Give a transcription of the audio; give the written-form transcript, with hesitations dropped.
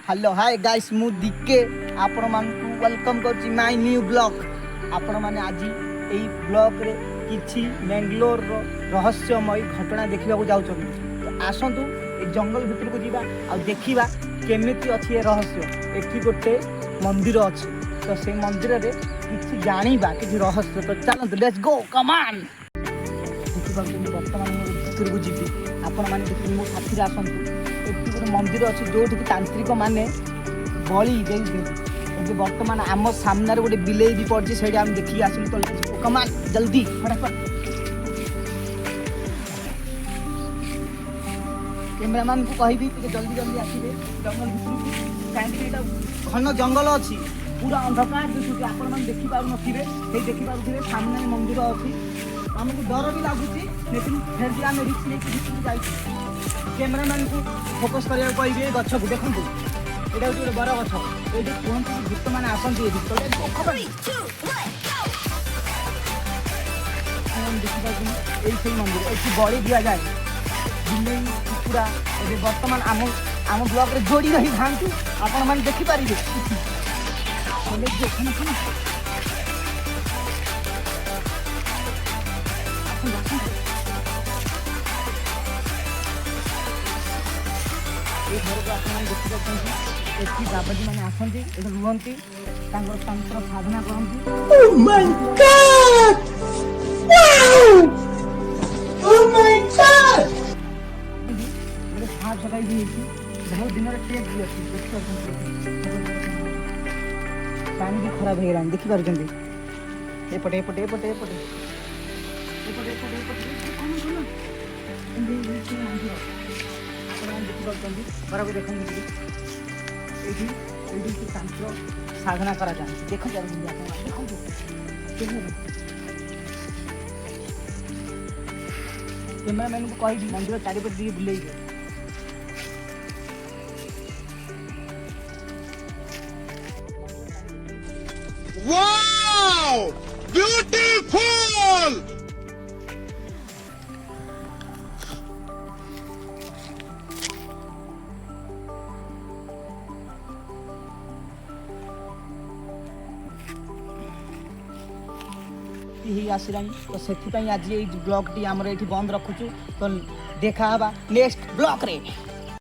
Hello hi guys मु दिके आपण मानकु वेलकम करछि माय न्यू ब्लॉग। आपण माने आज एई ब्लॉग रे किछि बेंगलोर रो रहस्यमय घटना देखिबा को जाउछन। तो आसंतु ए जंगल भितर को जीवा आ देखिबा केमिति अछि ए रहस्य। एठी गोटे मंदिर अछि तो से मंदिर रे किछि जानिबा किछि रहस्य। तो चलंतु लेट्स गो कम ऑन। देखिबा वर्तमान भितर को जीवी आपण माने देखि मो साथी रे आसंतु। एठी गोटे मंदिर अच्छे जो तांत्रिक माने बलि दे बर्तमान आम सामने गोटे बिलेई भी पड़ी से आम देखिए आसू। तो कमान जल्दी कैमरामैन को कहि जल्दी जल्दी आसवे जंगल भितर कहीं घन जंगल अच्छी पूरा अंधकार दिशुची आपण मैंने देखी पारे देखी पारे सामने मंदिर अच्छी आमको डर भी लगुच लेकिन फिर भी आम रिक्स लेकिन जा कैमरामैन को फोकस करा कहे गछ को देखो यहाँ हूँ गोटे बड़ गछ ये कहते भूत मैंने आसती देखिए मंदिर ये बड़ी दि जाए बिले कुकुड़ा ये बर्तमान आम ब्लॉक रे जोड़ी रही था आपण मैंने देखिपारे ये घर को आप देखी बाबाजी मैंने आसती ये रुहति तंत्र साधना करती। Oh my God! Wow! Oh my God! साफ सफाई भी बहुत दिन टेस्ट भी अच्छी पानी भी खराब हो देखी पार्टी एपटे एपटे एपटे एपटे देखिए देखते तंत्र साधना करा देख कैमरामैन को कही मंदिर चारिपटे दिए बुले Wow! Beautiful! आसला तो से आज ये ब्लॉग टी आमर ये बंद रखुचु तो देखा नेक्स्ट ब्लॉग रे।